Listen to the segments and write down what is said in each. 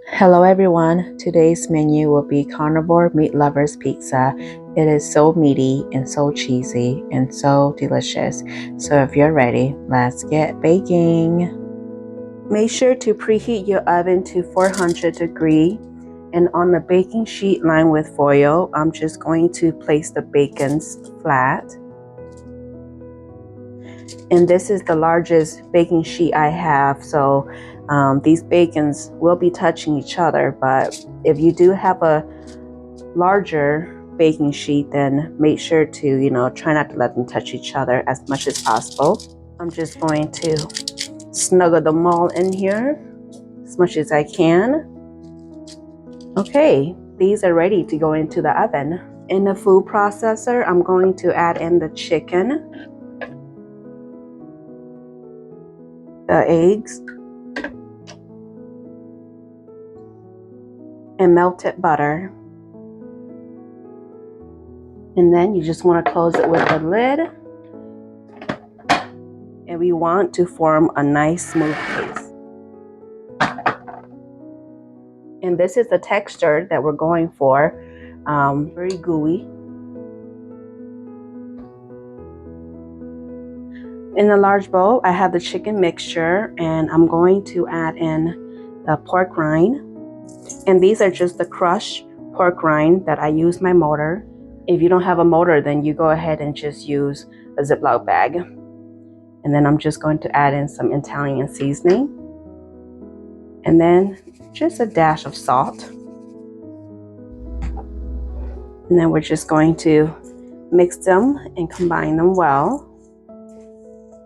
Hello everyone, today's menu will be Carnivore Meatlovers Pizza. It is so meaty and so cheesy and so delicious. So if you're ready, let's get baking. Make sure to preheat your oven to 400 degrees, and on the baking sheet lined with foil, I'm just going to place the bacons flat. And this is the largest baking sheet I have, so these bacons will be touching each other, but if you do have a larger baking sheet, then make sure to try not to let them touch each other as much as possible. I'm just going to snuggle them all in here as much as I can. Okay, these are ready to go into the oven. In the food processor, I'm going to add in the chicken, the eggs, and melted butter. And then you just want to close it with the lid. And we want to form a nice smooth paste. And this is the texture that we're going for, very gooey. In a large bowl, I have the chicken mixture, and I'm going to add in the pork rind. And these are just the crushed pork rind that I use my mortar. If you don't have a mortar, then you go ahead and just use a Ziploc bag. And then I'm just going to add in some Italian seasoning. And then just a dash of salt. And then we're just going to mix them and combine them well.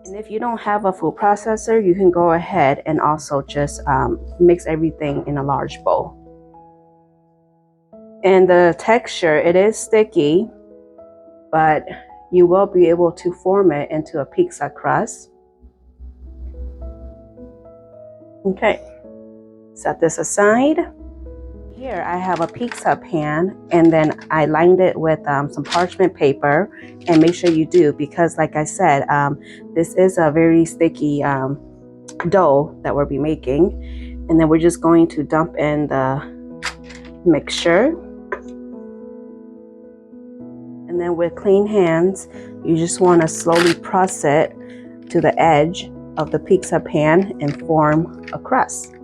And if you don't have a food processor, you can go ahead and also just mix everything in a large bowl. And the texture, it is sticky, but you will be able to form it into a pizza crust. Okay, set this aside. Here I have a pizza pan, and then I lined it with some parchment paper. And make sure you do, because like I said, this is a very sticky dough that we'll be making. And then we're just going to dump in the mixture. And then with clean hands, you just want to slowly press it to the edge of the pizza pan and form a crust.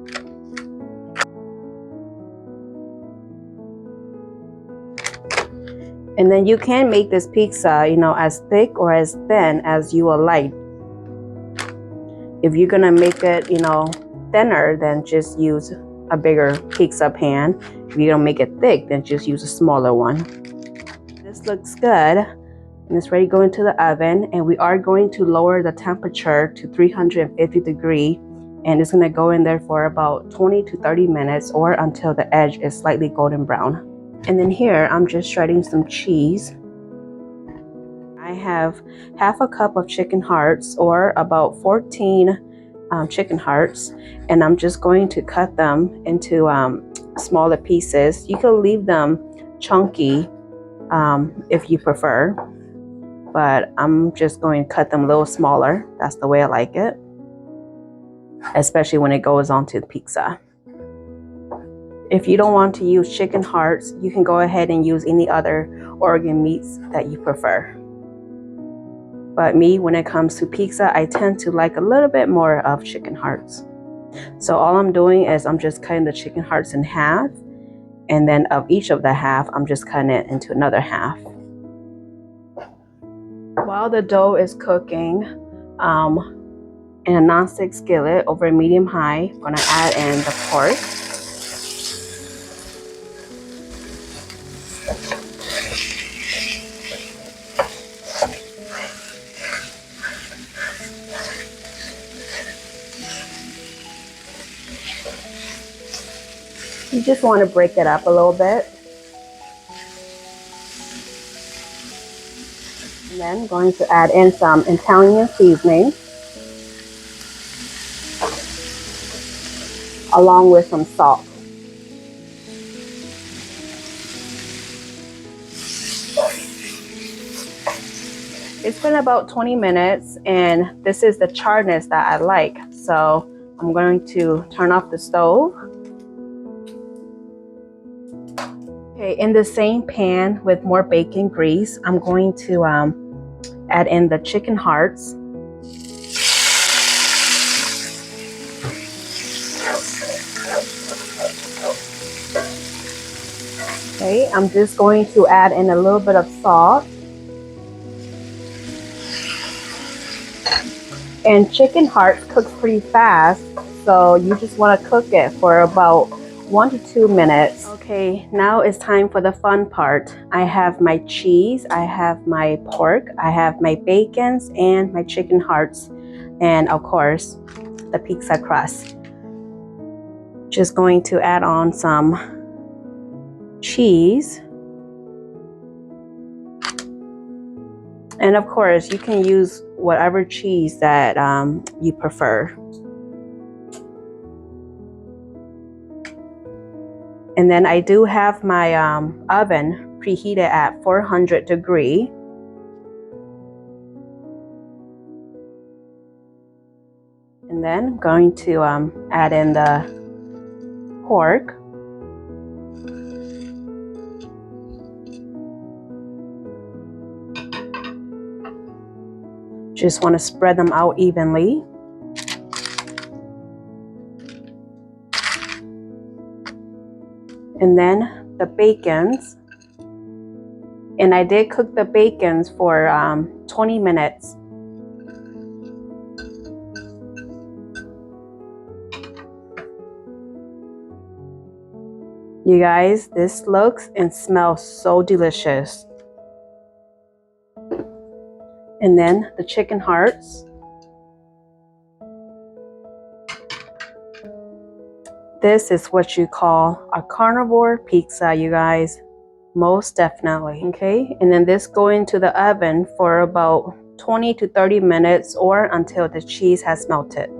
And then you can make this pizza, as thick or as thin as you would like. If you're gonna make it, thinner, then just use a bigger pizza pan. If you don't make it thick, then just use a smaller one. This looks good, and it's ready to go into the oven. And we are going to lower the temperature to 350 degrees, and it's gonna go in there for about 20 to 30 minutes, or until the edge is slightly golden brown. And then here, I'm just shredding some cheese. I have half a cup of chicken hearts, or about 14 chicken hearts, and I'm just going to cut them into smaller pieces. You can leave them chunky if you prefer, but I'm just going to cut them a little smaller. That's the way I like it, especially when it goes onto the pizza. If you don't want to use chicken hearts, you can go ahead and use any other organ meats that you prefer. But me, when it comes to pizza, I tend to like a little bit more of chicken hearts. So all I'm doing is I'm just cutting the chicken hearts in half, and then of each of the half, I'm just cutting it into another half. While the dough is cooking, in a nonstick skillet over medium-high, I'm gonna add in the pork. You just want to break it up a little bit. And then I'm going to add in some Italian seasoning, along with some salt. It's been about 20 minutes, and this is the charness that I like. So I'm going to turn off the stove. Okay, in the same pan with more bacon grease, I'm going to add in the chicken hearts. Okay, I'm just going to add in a little bit of salt. And chicken hearts cooks pretty fast, so you just want to cook it for about 1 to 2 minutes. Okay, now it's time for the fun part. I have my cheese, I have my pork, I have my bacons, and my chicken hearts, and of course, the pizza crust. Just going to add on some cheese. And of course, you can use whatever cheese that you prefer. And then I do have my oven preheated at 400 degrees. And then I'm going to add in the pork. Just want to spread them out evenly. And then the bacons. And I did cook the bacons for 20 minutes. You guys, this looks and smells so delicious. And then the chicken hearts. This is what you call a carnivore pizza, you guys. Most definitely. Okay, and then this go into the oven for about 20 to 30 minutes or until the cheese has melted.